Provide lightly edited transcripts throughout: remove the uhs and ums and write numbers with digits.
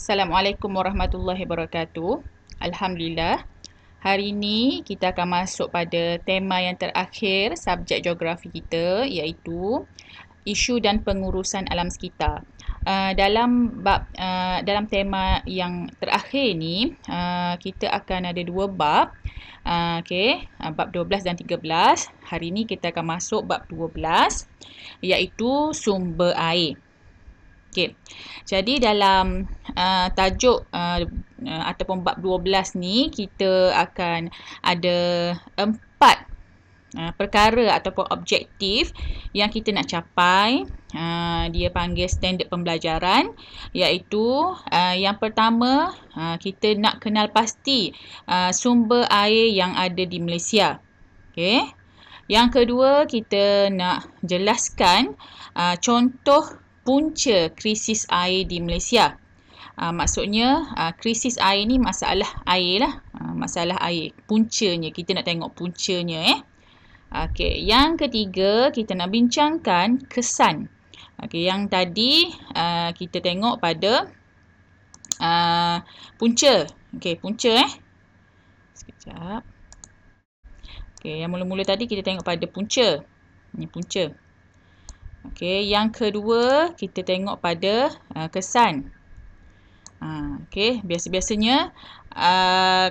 Assalamualaikum warahmatullahi wabarakatuh. Alhamdulillah. Hari ini kita akan masuk pada tema yang terakhir subjek geografi kita, iaitu isu dan pengurusan alam sekitar. Dalam tema yang terakhir ni, kita akan ada dua bab. Bab 12 dan 13. Hari ini kita akan masuk bab 12, iaitu sumber air. Okey. Jadi dalam tajuk ataupun bab 12 ni, kita akan ada 4 perkara ataupun objektif yang kita nak capai. Dia panggil standard pembelajaran, iaitu yang pertama, kita nak kenal pasti sumber air yang ada di Malaysia. Okey. Yang kedua, kita nak jelaskan contoh punca krisis air di Malaysia. Maksudnya krisis air ni masalah air lah. Masalah air. Puncanya. Kita nak tengok puncanya. Okey. Yang ketiga, kita nak bincangkan kesan. Okey. Yang tadi kita tengok pada punca. Okey. Punca. Sekejap. Okey. Yang mula-mula tadi kita tengok pada punca. Ini punca. Okey, yang kedua kita tengok pada kesan. Okey, biasa-biasanya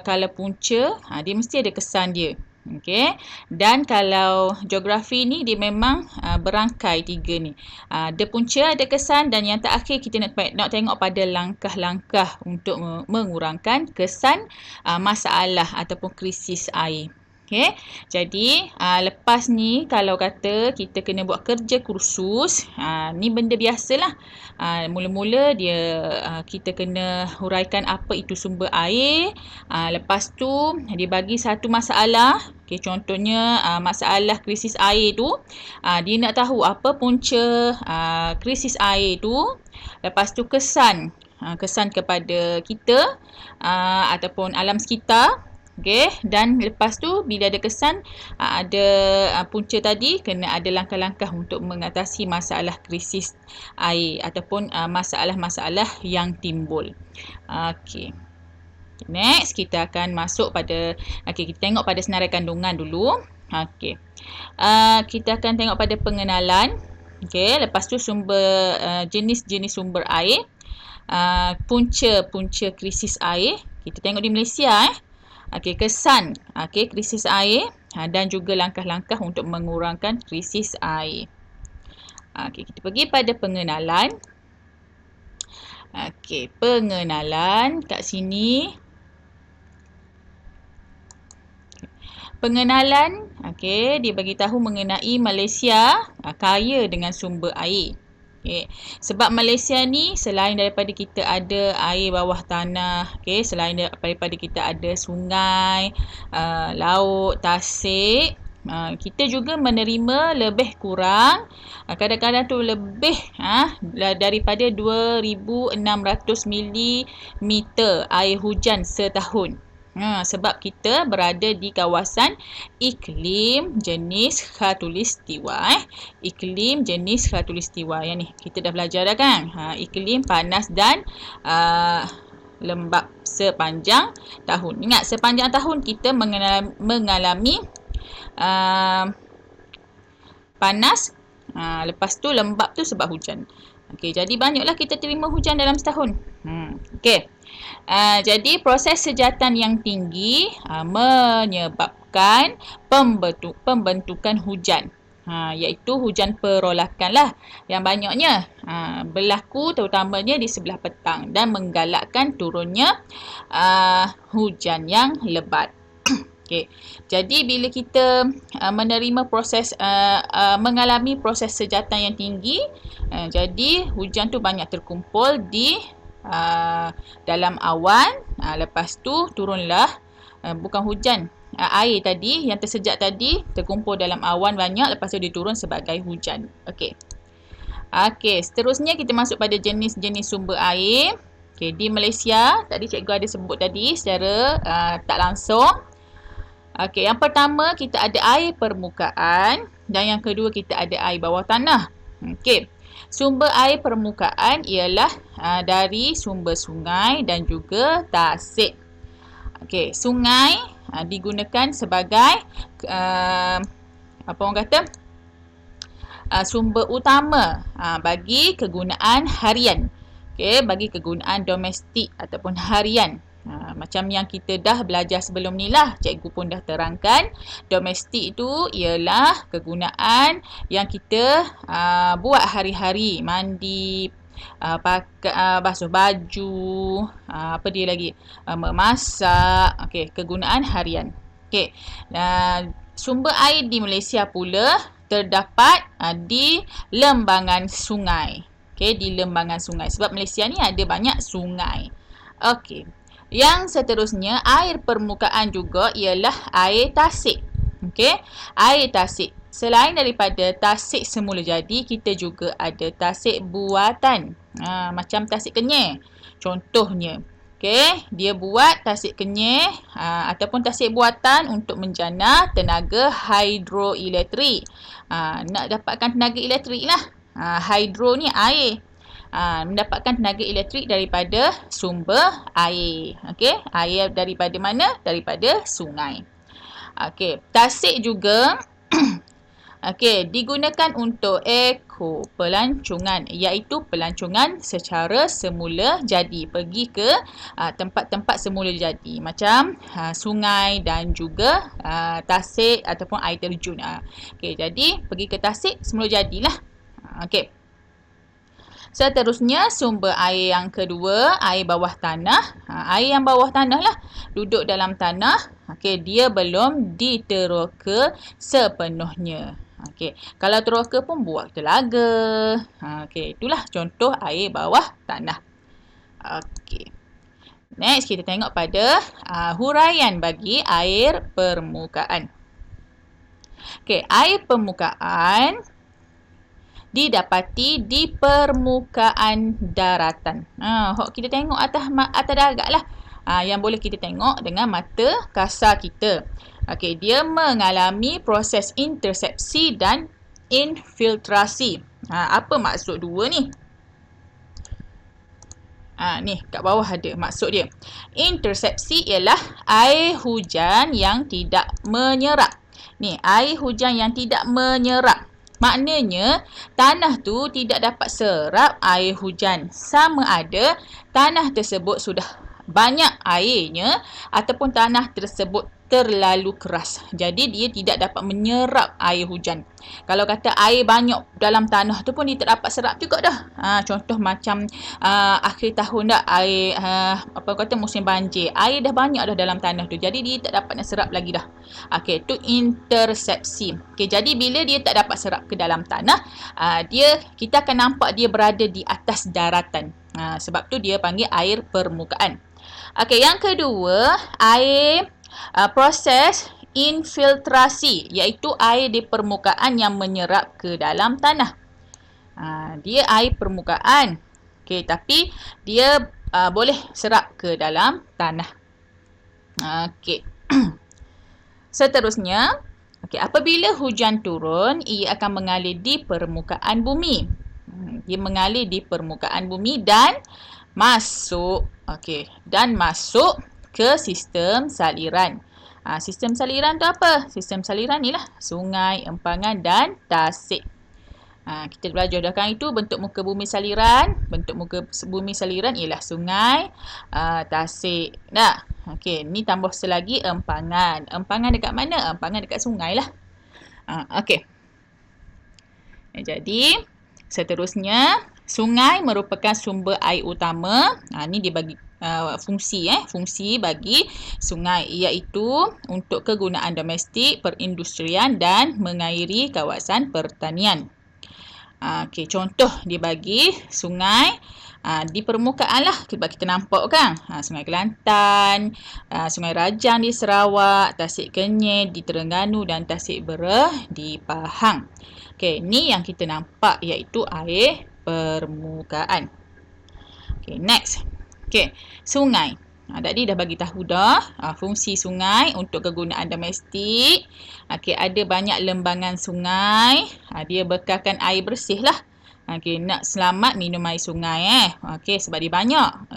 kalau punca, dia mesti ada kesan dia. Okey, dan kalau geografi ni dia memang berangkai tiga ni. Ada punca, ada kesan, dan yang terakhir kita nak tengok pada langkah-langkah untuk mengurangkan kesan masalah ataupun krisis air. Okay. Jadi, lepas ni kalau kata kita kena buat kerja kursus, ni benda biasalah. Mula-mula kita kena huraikan apa itu sumber air. Lepas tu, dia bagi satu masalah. Okay, contohnya, masalah krisis air tu. Dia nak tahu apa punca krisis air tu. Lepas tu, kesan kepada kita ataupun alam sekitar. Okey, dan lepas tu bila ada kesan, ada punca tadi, kena ada langkah-langkah untuk mengatasi masalah krisis air ataupun masalah-masalah yang timbul. Okey. Next, kita akan masuk pada, kita tengok pada senarai kandungan dulu. Okey. Kita akan tengok pada pengenalan. Okey, lepas tu jenis-jenis sumber air. Punca krisis air. Kita tengok di Malaysia. Okey, kesan krisis air dan juga langkah-langkah untuk mengurangkan krisis air. Okey, kita pergi pada pengenalan. Okey, pengenalan kat sini. Pengenalan, dia bagi tahu mengenai Malaysia kaya dengan sumber air. Okay. Sebab Malaysia ni selain daripada kita ada air bawah tanah, selain daripada kita ada sungai, laut, tasik, kita juga menerima lebih kurang, kadang-kadang tu lebih daripada 2,600 mm air hujan setahun. Sebab kita berada di kawasan iklim jenis khatulistiwa. Iklim jenis khatulistiwa. Yang ni kita dah belajar dah kan. Iklim panas dan lembap sepanjang tahun. Ingat, sepanjang tahun kita mengalami panas. Lepas tu lembap tu sebab hujan. Okey, jadi banyaklah kita terima hujan dalam setahun. Okey. Jadi proses sejatan yang tinggi menyebabkan pembentukan hujan. Iaitu hujan perolakan lah. Yang banyaknya berlaku terutamanya di sebelah petang dan menggalakkan turunnya hujan yang lebat. Okay. Jadi bila kita mengalami proses sejatan yang tinggi, jadi hujan tu banyak terkumpul di dalam awan. Lepas tu turunlah bukan hujan, air tadi yang tersejat tadi terkumpul dalam awan banyak, lepas tu dia turun sebagai hujan. Okey. Seterusnya kita masuk pada jenis-jenis sumber air. Di Malaysia tadi cikgu ada sebut tadi secara tak langsung. Yang pertama kita ada air permukaan dan yang kedua kita ada air bawah tanah. Sumber air permukaan ialah dari sumber sungai dan juga tasik. Okey, sungai digunakan sebagai apa orang kata? Sumber utama bagi kegunaan harian. Okey, bagi kegunaan domestik ataupun harian. Macam yang kita dah belajar sebelum ni lah, cikgu pun dah terangkan. Domestik itu ialah kegunaan yang kita buat hari-hari. Mandi, pakai, basuh baju, apa dia lagi? Memasak. Okey, kegunaan harian. Okey. Sumber air di Malaysia pula terdapat di lembangan sungai. Okey, di lembangan sungai. Sebab Malaysia ni ada banyak sungai. Okey. Yang seterusnya, air permukaan juga ialah air tasik. Okey, air tasik. Selain daripada tasik semula jadi, kita juga ada tasik buatan. Macam tasik Kenyir. Contohnya, okey, dia buat tasik Kenyir ataupun tasik buatan untuk menjana tenaga hidroelektrik. Nak dapatkan tenaga elektrik lah. Hidro ni air. Mendapatkan tenaga elektrik daripada sumber air. Okey, air daripada mana? Daripada sungai. Okey, tasik juga okey, digunakan untuk pelancongan, iaitu pelancongan secara semula jadi, pergi ke tempat-tempat semula jadi macam sungai dan juga tasik ataupun air terjun. Okey, jadi pergi ke tasik semula jadilah. Okey. Seterusnya, sumber air yang kedua, air bawah tanah. Air yang bawah tanah lah, duduk dalam tanah. Okey, dia belum diteroka sepenuhnya. Okey, kalau teroka pun buat telaga. Okey, itulah contoh air bawah tanah. Okey. Next, kita tengok pada huraian bagi air permukaan. Okey, air permukaan didapati di permukaan daratan. Kita tengok atas darat lah. Yang boleh kita tengok dengan mata kasar kita. Okey, dia mengalami proses intersepsi dan infiltrasi. Apa maksud dua ni? Ni kat bawah ada maksud dia. Intersepsi ialah air hujan yang tidak menyerap. Ni, air hujan yang tidak menyerap. Maknanya, tanah tu tidak dapat serap air hujan. Sama ada tanah tersebut sudah banyak airnya ataupun tanah tersebut terlalu keras. Jadi, dia tidak dapat menyerap air hujan. Kalau kata air banyak dalam tanah tu pun dia tak dapat serap juga dah. Contoh macam akhir tahun dah, air musim banjir. Air dah banyak dah dalam tanah tu. Jadi, dia tak dapat nak serap lagi dah. Okey, tu intersepsi. Okey, jadi bila dia tak dapat serap ke dalam tanah, kita akan nampak dia berada di atas daratan. Sebab tu dia panggil air permukaan. Okey, yang kedua, proses infiltrasi, iaitu air di permukaan yang menyerap ke dalam tanah. Dia air permukaan. Okey, tapi dia boleh serap ke dalam tanah. Okey. Seterusnya, apabila hujan turun, ia akan mengalir di permukaan bumi. Dia mengalir di permukaan bumi dan masuk ke sistem saliran. Sistem saliran tu apa? Sistem saliran ni lah sungai, empangan dan tasik. Kita belajar dah kan itu bentuk muka bumi saliran. Bentuk muka bumi saliran ialah sungai, tasik. Okey, ni tambah selagi empangan. Empangan dekat mana? Empangan dekat sungai lah. Okey. Jadi, seterusnya, sungai merupakan sumber air utama. Ni dia bagi fungsi bagi sungai, iaitu untuk kegunaan domestik, perindustrian dan mengairi kawasan pertanian. Okey, contoh dia bagi sungai di permukaan lah, kita nampak kan. Sungai Kelantan, Sungai Rajang di Sarawak, Tasik Kenyir di Terengganu dan Tasik Bereh di Pahang. Okey, ni yang kita nampak iaitu air permukaan. Okey, next. Okey, sungai. Tadi dah bagi tahu dah fungsi sungai untuk kegunaan domestik. Okey, ada banyak lembangan sungai. Dia bekalkan air bersih lah. Okey, nak selamat minum air sungai Okey, sebab dia banyak.